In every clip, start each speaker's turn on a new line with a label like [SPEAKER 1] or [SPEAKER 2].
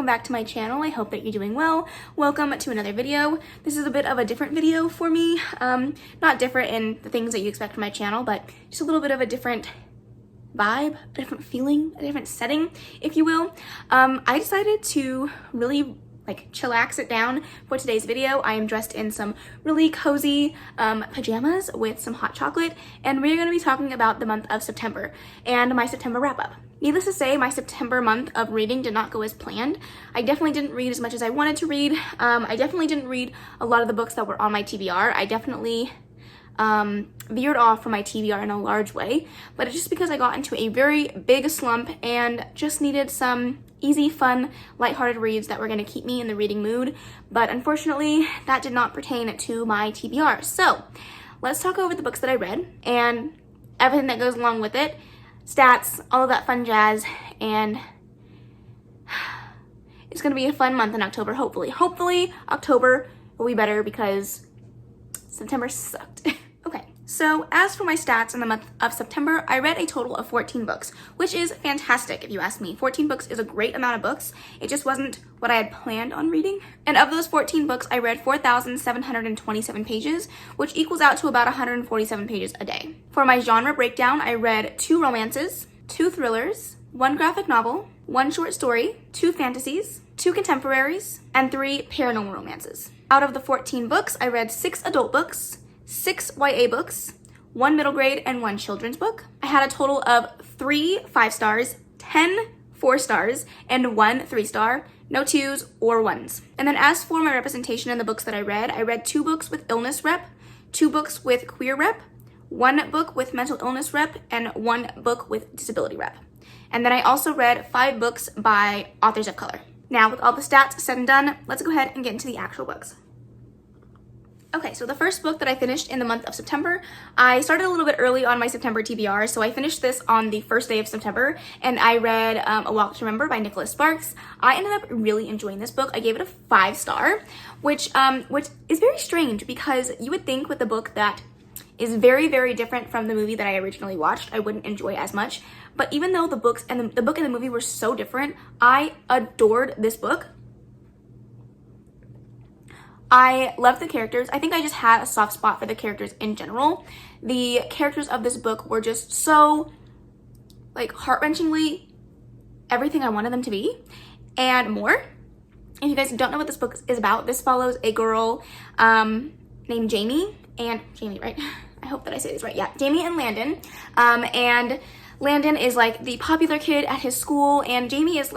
[SPEAKER 1] welcome back to my channel. I hope that you're doing well. Welcome to another video. This is a bit of a different video for me. Not different in the things that you expect from my channel, but just a little bit of a different vibe, a different feeling, a different setting, if you will. I decided to really chillax it down for today's video. I am dressed in some really cozy pajamas with some hot chocolate, and we're going to be talking about the month of September and my September wrap-up. Needless to say, my September month of reading did not go as planned. I definitely didn't read as much as I wanted to read. I definitely didn't read a lot of the books that were on my TBR. I definitely veered off from my TBR in a large way, but it's just because I got into a very big slump and just needed some easy, fun, lighthearted reads that were going to keep me in the reading mood. But unfortunately, that did not pertain to my TBR. So let's talk over the books that I read and everything that goes along with it, stats, all of that fun jazz, and it's going to be a fun month in October, hopefully. Hopefully, October will be better because September sucked. Okay, so as for my stats in the month of September, I read a total of 14 books, which is fantastic if you ask me. 14 books is a great amount of books. It just wasn't what I had planned on reading. And of those 14 books, I read 4,727 pages, which equals out to about 147 pages a day. For my genre breakdown, I read 2 romances, 2 thrillers, 1 graphic novel, 1 short story, 2 fantasies, 2 contemporaries, and 3 paranormal romances. Out of the 14 books, I read 6 adult books, 6 YA books, 1 middle grade, and 1 children's book. I had a total of 3 5 stars, 10 4 stars, and 1 3 star, no 2s or 1s. And then as for my representation in the books that I read 2 books with illness rep, 2 books with queer rep, 1 book with mental illness rep, and 1 book with disability rep. And then I also read 5 books by authors of color. Now, with all the stats said and done, let's go ahead and get into the actual books. Okay, so the first book that I finished in the month of September, I started a little bit early on my September TBR, so I finished this on the first day of September, and I read A Walk to Remember by Nicholas Sparks. I ended up really enjoying this book. I gave it a 5 star, which is very strange because you would think with a book that is very, very different from the movie that I originally watched, I wouldn't enjoy as much. But even though the book and the movie were so different, I adored this book. I loved the characters. I think I just had a soft spot for the characters in general. The characters of this book were just so, heart-wrenchingly everything I wanted them to be and more. If you guys don't know what this book is about, this follows a girl named Jamie, right? I hope that I say this right. Yeah, Jamie and Landon. And Landon is the popular kid at his school, and Jamie is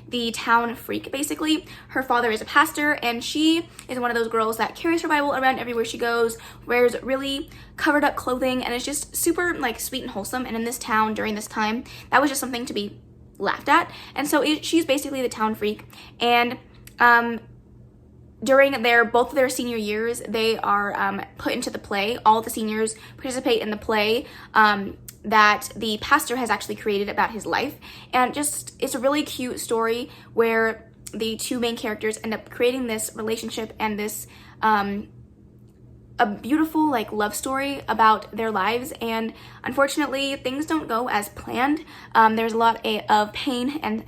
[SPEAKER 1] the town freak, basically. Her father is a pastor, and she is one of those girls that carries her Bible around everywhere she goes, wears really covered up clothing, and is just super sweet and wholesome. And in this town during this time, that was just something to be laughed at. And so she's basically the town freak. And during both of their senior years, they are put into the play. All the seniors participate in the play that the pastor has actually created about his life. And it's a really cute story where the 2 main characters end up creating this relationship and this a beautiful love story about their lives. And unfortunately, things don't go as planned. There's a lot of pain and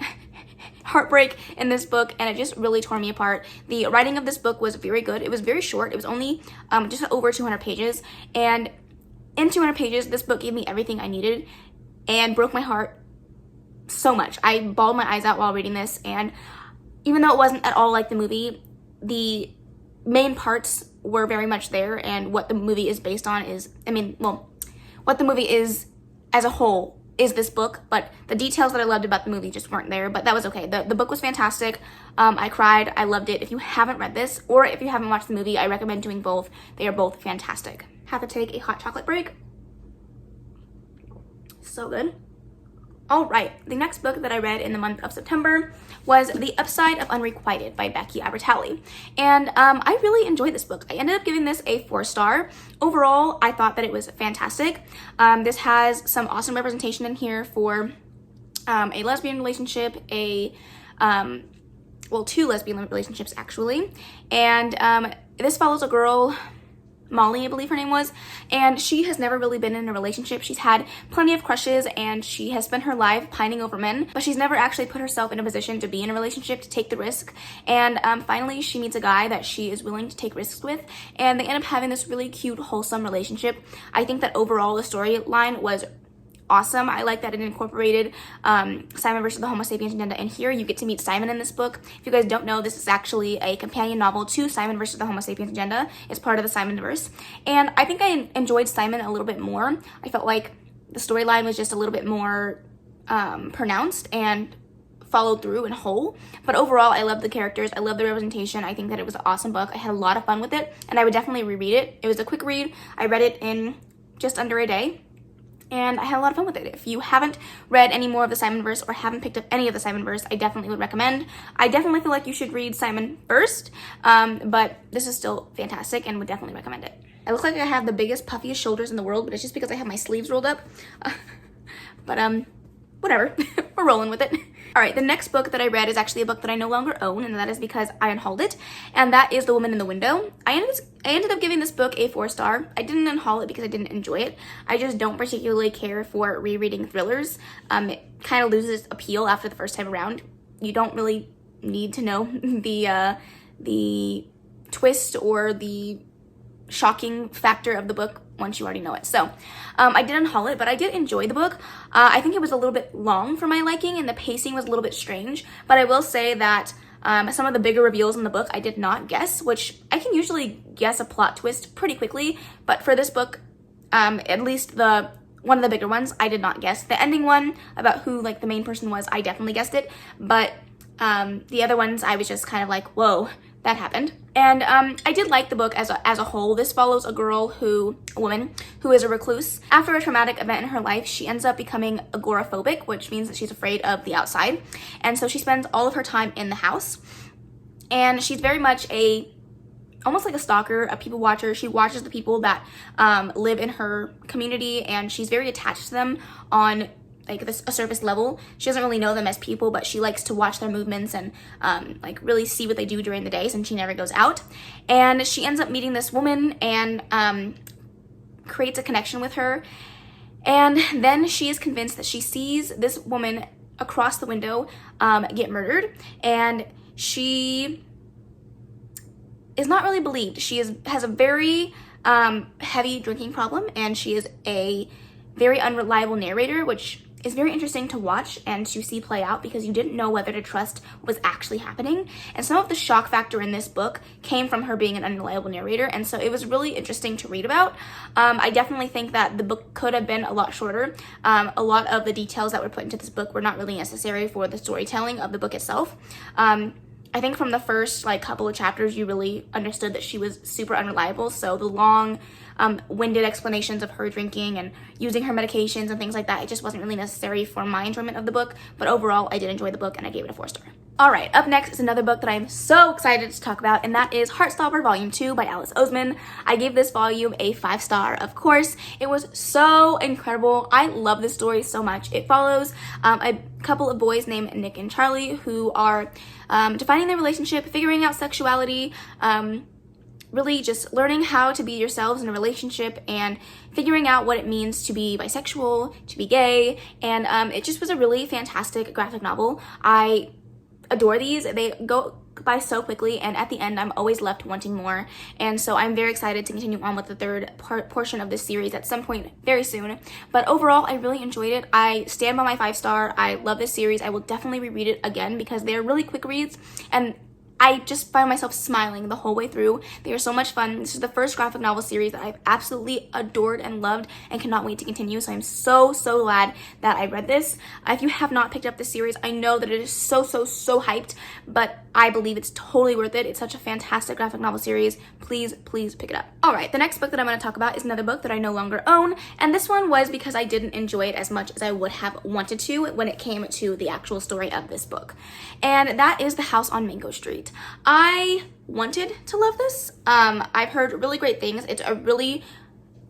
[SPEAKER 1] heartbreak in this book, and it just really tore me apart. The writing of this book was very good. It was very short. It was only just over 200 pages, and in 200 pages, this book gave me everything I needed and broke my heart so much. I bawled my eyes out while reading this, and even though it wasn't at all like the movie, the main parts were very much there, and what the movie is based on is, what the movie is as a whole is this book, but the details that I loved about the movie just weren't there, but that was okay. The book was fantastic. I cried. I loved it. If you haven't read this, or if you haven't watched the movie, I recommend doing both. They are both fantastic. Have to take a hot chocolate break. So good. All right, the next book that I read in the month of September was The Upside of Unrequited by Becky Abertali. And I really enjoyed this book. I ended up giving this a 4 star. Overall, I thought that it was fantastic. This has some awesome representation in here for a lesbian relationship, 2 lesbian relationships actually. And this follows a girl Molly, I believe her name was, and she has never really been in a relationship. She's had plenty of crushes and she has spent her life pining over men, but she's never actually put herself in a position to be in a relationship, to take the risk. And finally she meets a guy that she is willing to take risks with, and they end up having this really cute, wholesome relationship. I think that overall the storyline was awesome. I like that it incorporated Simon versus the Homo sapiens agenda in here. You get to meet Simon in this book. If you guys don't know, this is actually a companion novel to Simon versus the Homo sapiens agenda. It's part of the Simoniverse. And I think I enjoyed Simon a little bit more. I felt like the storyline was just a little bit more pronounced and followed through and whole. But overall, I love the characters. I love the representation. I think that it was an awesome book. I had a lot of fun with it, and I would definitely reread it. It was a quick read. I read it in just under a day, and I had a lot of fun with it. If you haven't read any more of the Simonverse or haven't picked up any of the Simonverse, I definitely would recommend. I definitely feel like you should read Simon first, but this is still fantastic and would definitely recommend it. I look like I have the biggest, puffiest shoulders in the world, but it's just because I have my sleeves rolled up. But whatever, we're rolling with it. All right, the next book that I read is actually a book that I no longer own, and that is because I unhauled it, and that is The Woman in the Window. I ended up giving this book a 4-star. I didn't unhaul it because I didn't enjoy it. I just don't particularly care for rereading thrillers. It kind of loses appeal after the first time around. You don't really need to know the twist or the shocking factor of the book once you already know it. So I did unhaul it, but I did enjoy the book. I think it was a little bit long for my liking, and the pacing was a little bit strange, but I will say that some of the bigger reveals in the book I did not guess, which I can usually guess a plot twist pretty quickly, but for this book, at least one of the bigger ones, I did not guess. The ending one about who like the main person was, I definitely guessed it, but the other ones I was just kind of like, whoa, that happened. And I did like the book as a whole. This follows a woman who is a recluse. After a traumatic event in her life, she ends up becoming agoraphobic, which means that she's afraid of the outside. And so she spends all of her time in the house. And she's very much almost like a stalker, a people watcher. She watches the people that live in her community, and she's very attached to them on like a surface level. She doesn't really know them as people, but she likes to watch their movements and like really see what they do during the day, since she never goes out. And she ends up meeting this woman and creates a connection with her. And then she is convinced that she sees this woman across the window get murdered, and she is not really believed. She has a very heavy drinking problem, and she is a very unreliable narrator, which is very interesting to watch and to see play out, because you didn't know whether to trust what was actually happening. And some of the shock factor in this book came from her being an unreliable narrator, and so it was really interesting to read about. I definitely think that the book could have been a lot shorter. A lot of the details that were put into this book were not really necessary for the storytelling of the book itself. I think from the first like couple of chapters, you really understood that she was super unreliable. So the long, winded explanations of her drinking and using her medications and things like that, it just wasn't really necessary for my enjoyment of the book. But overall, I did enjoy the book, and I gave it a 4-star. All right, up next is another book that I'm so excited to talk about, and that is Heartstopper Volume 2 by Alice Oseman. I gave this volume a 5-star, of course. It was so incredible. I love this story so much. It follows a couple of boys named Nick and Charlie who are defining their relationship, figuring out sexuality, really just learning how to be yourselves in a relationship and figuring out what it means to be bisexual, to be gay, and it just was a really fantastic graphic novel. I adore these. They go by so quickly, and at the end I'm always left wanting more, and so I'm very excited to continue on with the third portion of this series at some point very soon. But overall, I really enjoyed it. I stand by my 5-star. I love this series. I will definitely reread it again because they're really quick reads, and I just find myself smiling the whole way through. They are so much fun. This is the first graphic novel series that I've absolutely adored and loved and cannot wait to continue. So I'm so glad that I read this. If you have not picked up this series, I know that it is so hyped, but I believe it's totally worth it. It's such a fantastic graphic novel series. Please pick it up. All right, the next book that I'm going to talk about is another book that I no longer own, and this one was because I didn't enjoy it as much as I would have wanted to when it came to the actual story of this book, and that is The House on Mango Street. I wanted to love this. I've heard really great things. It's a really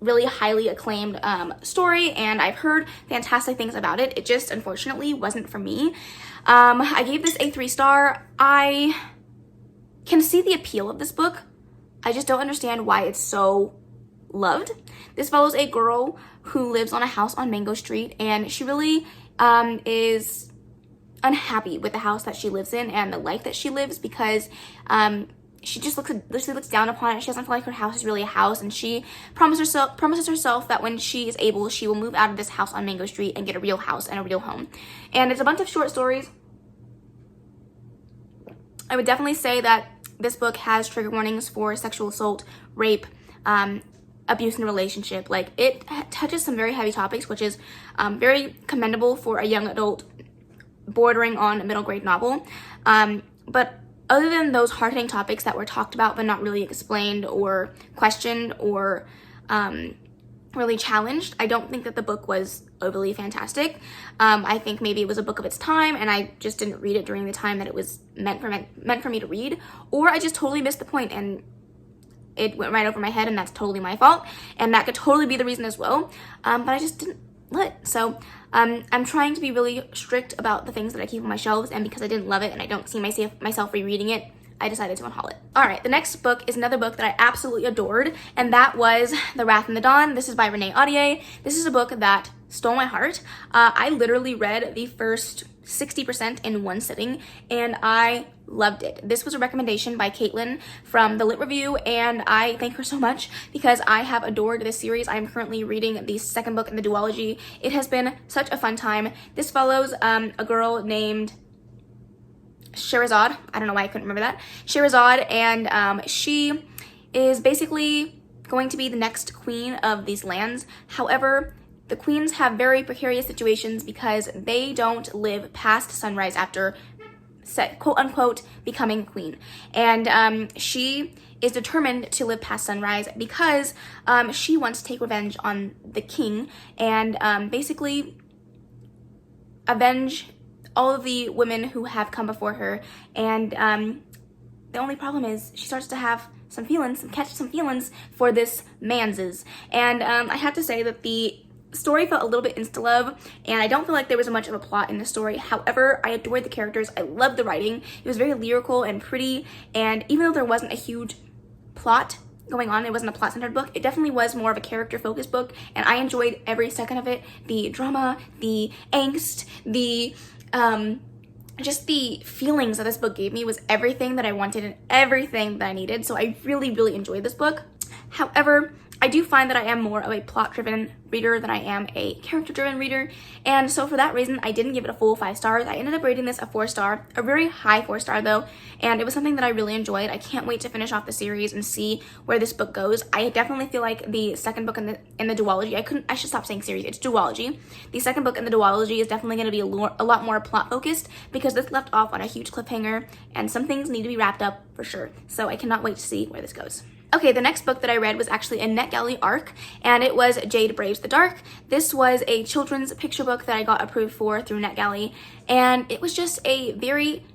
[SPEAKER 1] highly acclaimed story, and I've heard fantastic things about it. It just unfortunately wasn't for me. I gave this a 3-star. I can see the appeal of this book. I just don't understand why it's so loved. This follows a girl who lives on a house on Mango Street, and she really is unhappy with the house that she lives in and the life that she lives, because she just looks down upon it. She doesn't feel like her house is really a house, and she promises herself that when she is able, she will move out of this house on Mango Street and get a real house and a real home. And it's a bunch of short stories. I would definitely say that this book has trigger warnings for sexual assault, rape, abuse in a relationship. Like, it touches some very heavy topics, which is very commendable for a young adult bordering on a middle grade novel. But other than those hard-hitting topics that were talked about but not really explained or questioned or really challenged, I don't think that the book was overly fantastic. I think maybe it was a book of its time, and I just didn't read it during the time that it was meant for me to read, or I just totally missed the point and it went right over my head, and that's totally my fault, and that could totally be the reason as well. But I just didn't let it. So I'm trying to be really strict about the things that I keep on my shelves, and because I didn't love it and I don't see myself rereading it, I decided to unhaul it. All right, the next book is another book that I absolutely adored, and that was The Wrath and the Dawn. This is by Renee Audier. This is a book that stole my heart. I literally read the first 60% in one sitting, and I loved it. This was a recommendation by Caitlin from the Lit Review, and I thank her so much because I have adored this series. I am currently reading the second book in the duology. It has been such a fun time. This follows a girl named Sherazade. I don't know why I couldn't remember that. Sherazade, and she is basically going to be the next queen of these lands. However, the queens have very precarious situations because they don't live past sunrise after, quote unquote, becoming queen. And she is determined to live past sunrise because she wants to take revenge on the king and basically avenge all of the women who have come before her. And the only problem is she starts to have catch some feelings for this Manses. And I have to say that the story felt a little bit insta-love, and I don't feel like there was much of a plot in the story. However, I adored the characters. I loved the writing. It was very lyrical and pretty, and even though there wasn't a huge plot going on, it wasn't a plot-centered book, it definitely was more of a character-focused book, and I enjoyed every second of it. The drama, the angst, the just the feelings that this book gave me was everything that I wanted and everything that I needed, so I really, really enjoyed this book. However, I do find that I am more of a plot-driven reader than I am a character-driven reader, and so for that reason, I didn't give it a full 5 stars. I ended up rating this a 4-star, a very high 4-star though, and it was something that I really enjoyed. I can't wait to finish off the series and see where this book goes. I definitely feel like the second book in the duology, I should stop saying series, it's duology. The second book in the duology is definitely going to be a lot more plot-focused because this left off on a huge cliffhanger, and some things need to be wrapped up for sure, so I cannot wait to see where this goes. Okay, the next book that I read was actually a NetGalley arc, and it was Jade Braves the Dark. This was a children's picture book that I got approved for through NetGalley, and it was just a very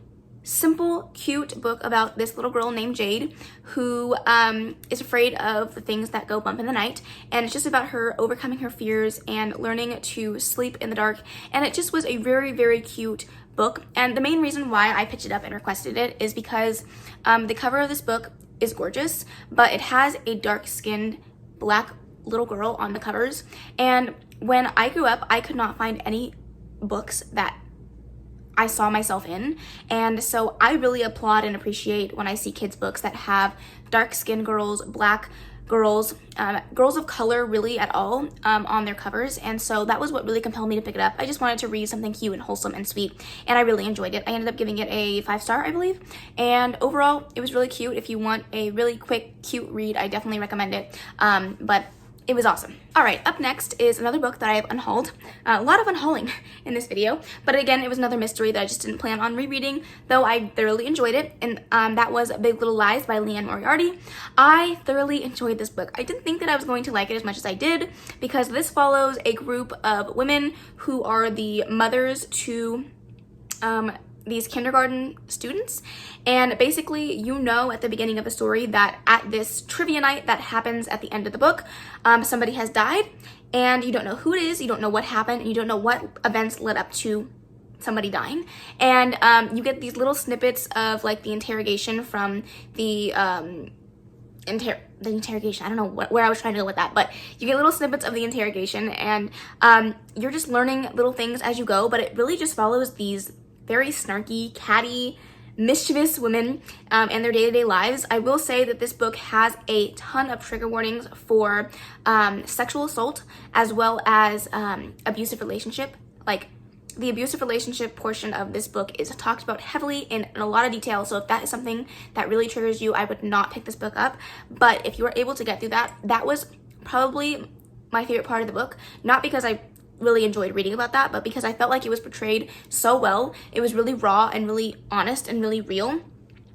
[SPEAKER 1] simple, cute book about this little girl named Jade who is afraid of the things that go bump in the night, and it's just about her overcoming her fears and learning to sleep in the dark, and it just was a very, very cute book. And the main reason why I picked it up and requested it is because the cover of this book is gorgeous, but it has a dark-skinned black little girl on the covers, and when I grew up, I could not find any books that I saw myself in, and so I really applaud and appreciate when I see kids' books that have dark-skinned girls, black girls, girls of color really at all on their covers, and so that was what really compelled me to pick it up. I just wanted to read something cute and wholesome and sweet, and I really enjoyed it. I ended up giving it a 5-star, I believe, and overall it was really cute. If you want a really quick, cute read, I definitely recommend it, but it was awesome. All right, up next is another book that I have unhauled. A lot of unhauling in this video, but again, it was another mystery that I just didn't plan on rereading, though I thoroughly enjoyed it, and that was Big Little Lies by Leanne Moriarty. I thoroughly enjoyed this book. I didn't think that I was going to like it as much as I did, because this follows a group of women who are the mothers to these kindergarten students, and basically you know at the beginning of the story that at this trivia night that happens at the end of the book, somebody has died, and you don't know who it is, you don't know what happened, and you don't know what events led up to somebody dying, and you get these little snippets of like the interrogation from the the interrogation. I don't know where I was trying to go with that, but you get little snippets of the interrogation, and you're just learning little things as you go, but it really just follows these very snarky, catty, mischievous women and their day-to-day lives. I will say that this book has a ton of trigger warnings for sexual assault as well as abusive relationship. Like, the abusive relationship portion of this book is talked about heavily in a lot of detail, so if that is something that really triggers you, I would not pick this book up. But if you were able to get through that, that was probably my favorite part of the book. Not because I really enjoyed reading about that, but because I felt like it was portrayed so well. It was really raw and really honest and really real.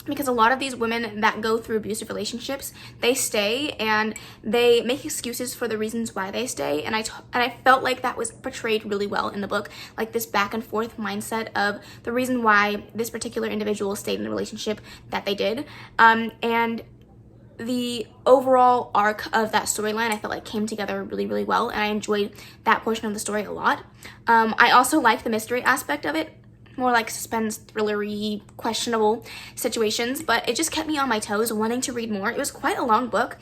[SPEAKER 1] Because a lot of these women that go through abusive relationships, they stay and they make excuses for the reasons why they stay. And I felt like that was portrayed really well in the book, like this back and forth mindset of the reason why this particular individual stayed in the relationship that they did. And the overall arc of that storyline, I felt like came together really, really well, and I enjoyed that portion of the story a lot. I also liked the mystery aspect of it. More like suspense, thrillery, questionable situations, but it just kept me on my toes, wanting to read more. It was quite a long book.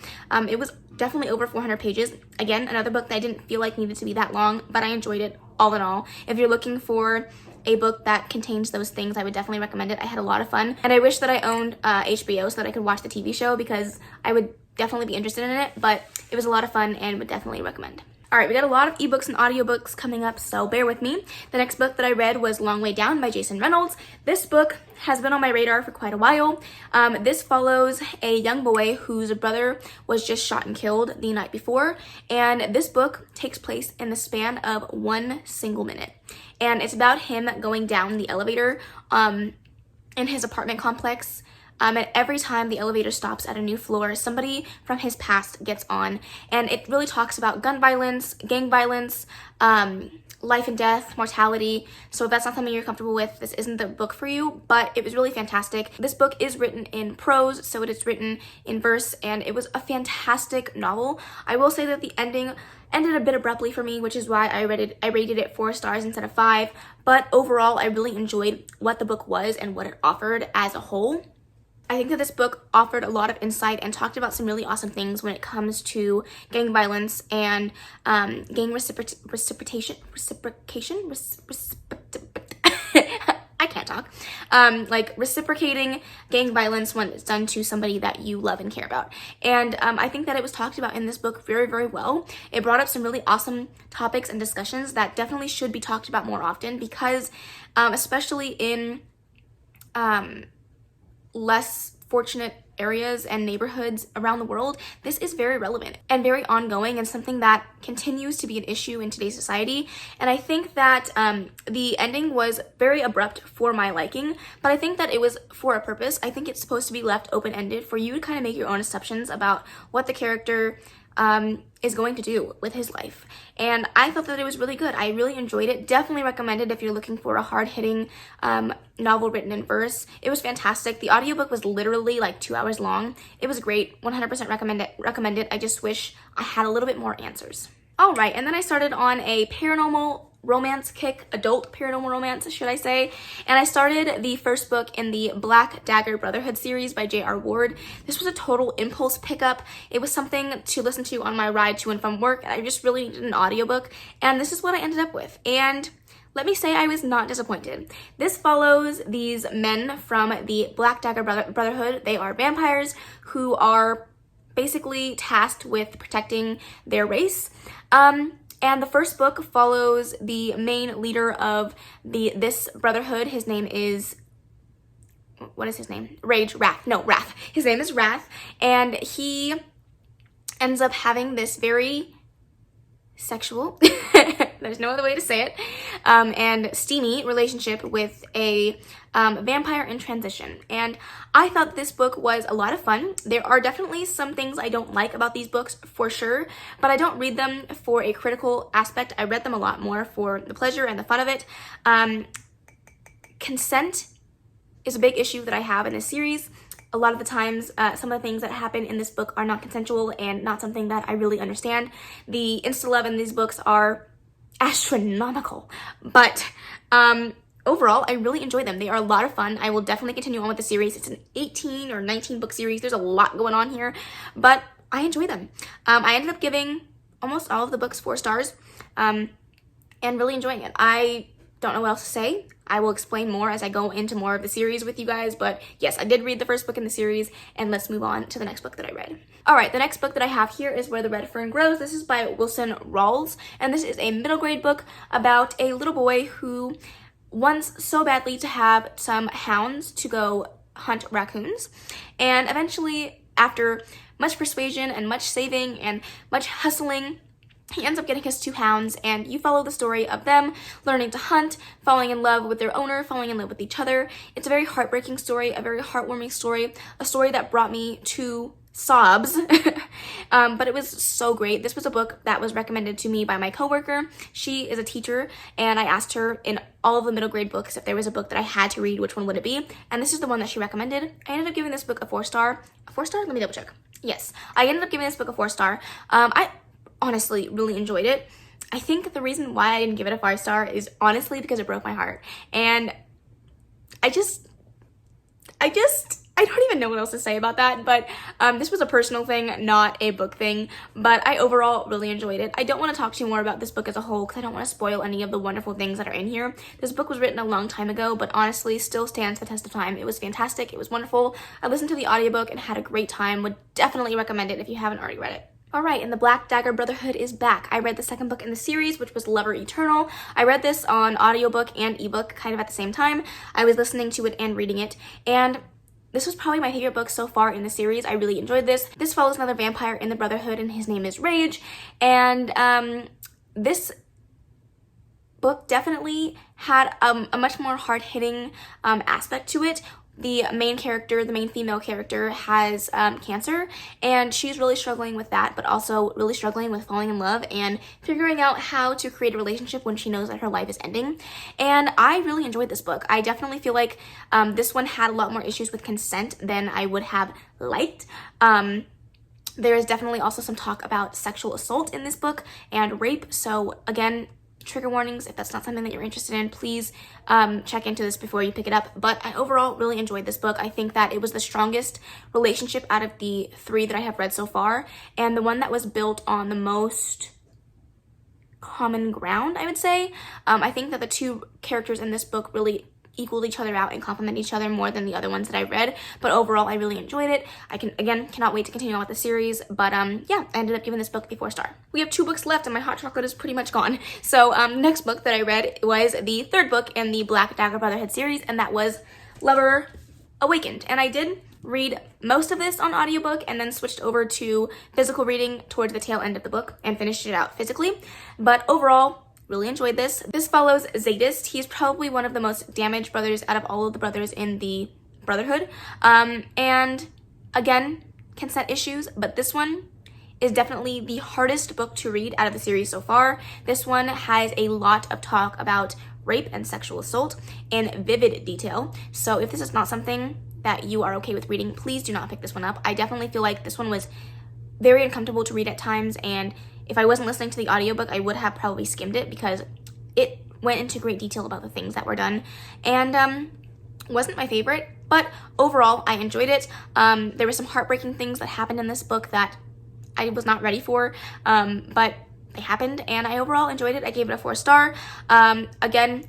[SPEAKER 1] It was definitely over 400 pages. Again, another book that I didn't feel like needed to be that long, but I enjoyed it all in all. If you're looking for a book that contains those things, I would definitely recommend it. I had a lot of fun, and I wish that I owned HBO so that I could watch the TV show, because I would definitely be interested in it, but it was a lot of fun and would definitely recommend. All right, we got a lot of ebooks and audiobooks coming up, so bear with me. The next book that I read was Long Way Down by Jason Reynolds. This book has been on my radar for quite a while. This follows a young boy whose brother was just shot and killed the night before, and this book takes place in the span of 1 single minute. And it's about him going down the elevator in his apartment complex. And every time the elevator stops at a new floor, somebody from his past gets on. And it really talks about gun violence, gang violence, life and death, mortality. So if that's not something you're comfortable with, this isn't the book for you, but it was really fantastic. This book is written in prose, so it is written in verse, and it was a fantastic novel. I will say that the ending ended a bit abruptly for me, which is why I rated it 4 stars instead of 5. But overall, I really enjoyed what the book was and what it offered as a whole. I think that this book offered a lot of insight and talked about some really awesome things when it comes to gang violence and gang reciprocation. I can't talk. Like reciprocating gang violence when it's done to somebody that you love and care about. And I think that it was talked about in this book very, very well. It brought up some really awesome topics and discussions that definitely should be talked about more often, because especially in less fortunate areas and neighborhoods around the world, this is very relevant and very ongoing, and something that continues to be an issue in today's society. And I think that the ending was very abrupt for my liking, but I think that it was for a purpose. I think it's supposed to be left open-ended for you to kind of make your own assumptions about what the character is going to do with his life. And I thought that it was really good. I really enjoyed it. Definitely recommend it if you're looking for a hard-hitting novel written in verse. It was fantastic. The audiobook was literally like 2 hours long. It was great. 100% recommend it. I just wish I had a little bit more answers. All right, and then I started on a paranormal romance kick, adult paranormal romance, should I say. And I started the first book in the Black Dagger Brotherhood series by J.R. Ward. This was a total impulse pickup. It was something to listen to on my ride to and from work, and I just really needed an audiobook, and this is what I ended up with. And let me say I was not disappointed. This follows these men from the Black Dagger Brotherhood. They are vampires who are basically tasked with protecting their race. And the first book follows the main leader of this brotherhood. His name is, what is his name? Wrath. His name is Wrath, and he ends up having this very sexual, there's no other way to say it, and steamy relationship with a vampire in transition. And I thought this book was a lot of fun. There are definitely some things I don't like about these books for sure, but I don't read them for a critical aspect. I read them a lot more for the pleasure and the fun of it. Consent is a big issue that I have in this series. A lot of the times, some of the things that happen in this book are not consensual and not something that I really understand. The insta-love in these books are astronomical, but overall, I really enjoy them. They are a lot of fun. I will definitely continue on with the series. It's an 18 or 19 book series. There's a lot going on here, but I enjoy them. I ended up giving almost all of the books 4 stars, and really enjoying it. I don't know what else to say. I will explain more as I go into more of the series with you guys, but yes, I did read the first book in the series, and let's move on to the next book that I read. All right, the next book that I have here is Where the Red Fern Grows. This is by Wilson Rawls, and this is a middle grade book about a little boy who wants so badly to have some hounds to go hunt raccoons, and eventually, after much persuasion and much saving and much hustling, he ends up getting his 2 hounds, and you follow the story of them learning to hunt, falling in love with their owner, falling in love with each other. It's a very heartbreaking story, a very heartwarming story, a story that brought me to sobs, but it was so great. This was a book that was recommended to me by my coworker. She is a teacher, and I asked her in all of the middle grade books if there was a book that I had to read, which one would it be? And this is the one that she recommended. I ended up giving this book a 4 star. A 4 star? Let me double check. Yes, I ended up giving this book a 4 star. I honestly really enjoyed it. I think the reason why I didn't give it a 5 star is honestly because it broke my heart. And I don't even know what else to say about that, but this was a personal thing, not a book thing, but I overall really enjoyed it. I don't want to talk too more about this book as a whole because I don't want to spoil any of the wonderful things that are in here. This book was written a long time ago, but honestly still stands the test of time. It was fantastic. It was wonderful. I listened to the audiobook and had a great time. Would definitely recommend it if you haven't already read it. All right, and the Black Dagger Brotherhood is back. I read the second book in the series, which was Lover Eternal. I read this on audiobook and ebook kind of at the same time. I was listening to it and reading it, and this was probably my favorite book so far in the series. I really enjoyed this. This follows another vampire in the Brotherhood, and his name is Rage, and this book definitely had a much more hard-hitting aspect to it. The main character, the main female character, has cancer, and she's really struggling with that, but also really struggling with falling in love and figuring out how to create a relationship when she knows that her life is ending. And I really enjoyed this book. I definitely feel like this one had a lot more issues with consent than I would have liked. There is definitely also some talk about sexual assault in this book and rape, so again, trigger warnings. If that's not something that you're interested in, please check into this before you pick it up. But I overall really enjoyed this book. I think that it was the strongest relationship out of the 3 that I have read so far, and the one that was built on the most common ground, I would say. I think that the 2 characters in this book really equaled each other out and complement each other more than the other ones that I read, but overall I really enjoyed it. I cannot wait to continue on with the series, but yeah, I ended up giving this book a 4 star. We have 2 books left and my hot chocolate is pretty much gone. So next book that I read was the 3rd book in the Black Dagger Brotherhood series, and that was Lover Awakened. And I did read most of this on audiobook and then switched over to physical reading towards the tail end of the book and finished it out physically, but overall really enjoyed this. This follows Zadist. He's probably one of the most damaged brothers out of all of the brothers in the Brotherhood. And again, consent issues, but this one is definitely the hardest book to read out of the series so far. This one has a lot of talk about rape and sexual assault in vivid detail. So if this is not something that you are okay with reading, please do not pick this one up. I definitely feel like this one was very uncomfortable to read at times, and if I wasn't listening to the audiobook, I would have probably skimmed it because it went into great detail about the things that were done, and wasn't my favorite, but overall I enjoyed it. There were some heartbreaking things that happened in this book that I was not ready for, but they happened, and I overall enjoyed it. I gave it a 4 star. Again,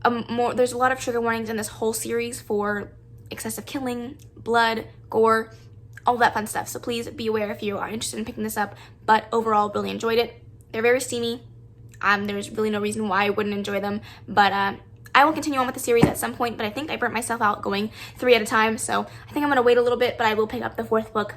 [SPEAKER 1] there's a lot of trigger warnings in this whole series for excessive killing, blood, gore, all that fun stuff, so please be aware if you are interested in picking this up, but overall really enjoyed it. They're very steamy. There's really no reason why I wouldn't enjoy them, but I will continue on with the series at some point, but I think I burnt myself out going 3 at a time, so I think I'm gonna wait a little bit, but I will pick up the 4th book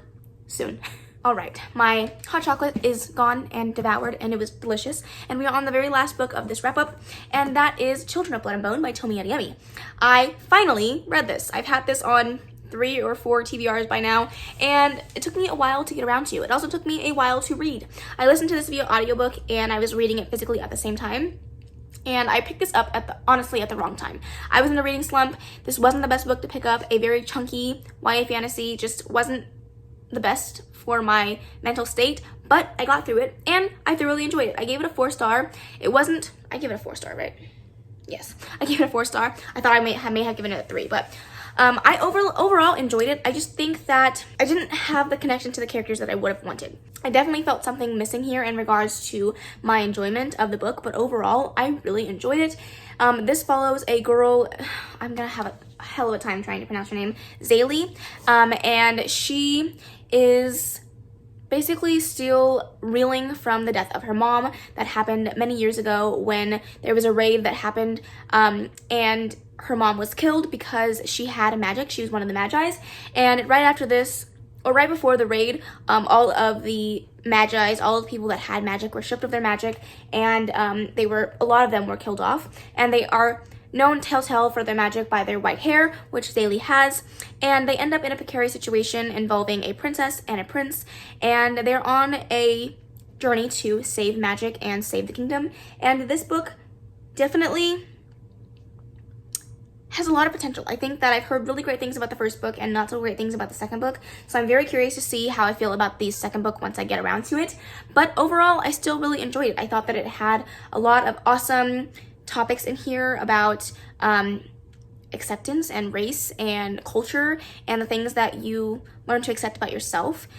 [SPEAKER 1] soon. All right, my hot chocolate is gone and devoured, and it was delicious, and we are on the very last book of this wrap-up, and that is Children of Blood and Bone by Tomi Adeyemi. I finally read this. I've had this on 3 or 4 TBRs by now, and it took me a while to get around to. It also took me a while to read. I listened to this via audiobook, and I was reading it physically at the same time, and I picked this up honestly at the wrong time. I was in a reading slump. This wasn't the best book to pick up. A very chunky YA fantasy just wasn't the best for my mental state, but I got through it, and I thoroughly enjoyed it. I gave it a 4 star. I gave it a 4 star, right? Yes, I gave it a 4-star. I thought I may have given it a 3, but I overall enjoyed it. I just think that I didn't have the connection to the characters that I would have wanted. I definitely felt something missing here in regards to my enjoyment of the book, but overall, I really enjoyed it. This follows a girl, I'm gonna have a hell of a time trying to pronounce her name, Zaylee, and she is basically still reeling from the death of her mom that happened many years ago when there was a raid that happened, and her mom was killed because she had magic. She was one of the Magi's, and right after this, or right before the raid, all of the Magi's, all of the people that had magic were stripped of their magic, and a lot of them were killed off, and they are known telltale for their magic by their white hair, which Zaylee has, and they end up in a precarious situation involving a princess and a prince, and they're on a journey to save magic and save the kingdom. And this book definitely has a lot of potential. I think that I've heard really great things about the first book and not so great things about the second book, so I'm very curious to see how I feel about the second book once I get around to it. But overall, I still really enjoyed it. I thought that it had a lot of awesome topics in here about acceptance and race and culture and the things that you learn to accept about yourself.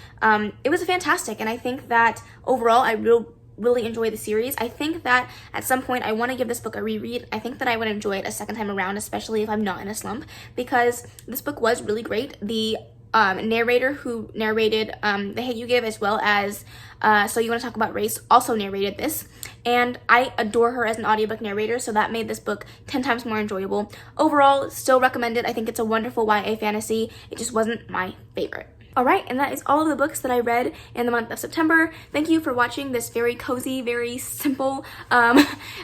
[SPEAKER 1] It was fantastic, and I think that overall I really enjoy the series. I think that at some point I want to give this book a reread. I think that I would enjoy it a second time around, especially if I'm not in a slump, because this book was really great. The narrator who narrated The Hate You Give, as well as So You Want to Talk About Race, also narrated this, and I adore her as an audiobook narrator, so that made this book 10 times more enjoyable. Overall, still recommend it. I think it's a wonderful YA fantasy. It just wasn't my favorite. Alright, and that is all of the books that I read in the month of September. Thank you for watching this very cozy, very simple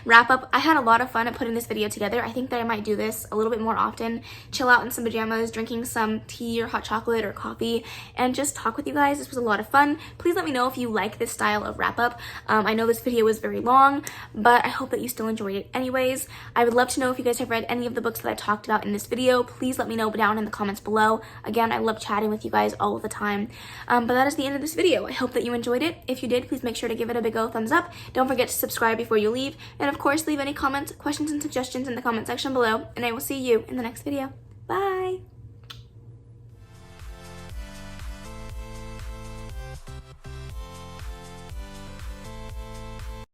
[SPEAKER 1] wrap-up. I had a lot of fun at putting this video together. I think that I might do this a little bit more often. Chill out in some pajamas, drinking some tea or hot chocolate or coffee, and just talk with you guys. This was a lot of fun. Please let me know if you like this style of wrap-up. I know this video was very long, but I hope that you still enjoyed it anyways. I would love to know if you guys have read any of the books that I talked about in this video. Please let me know down in the comments below. Again, I love chatting with you guys all the time. But that is the end of this video. I hope that you enjoyed it. If you did, please make sure to give it a big old thumbs up. Don't forget to subscribe before you leave, and of course leave any comments, questions, and suggestions in the comment section below, and I will see you in the next video. Bye!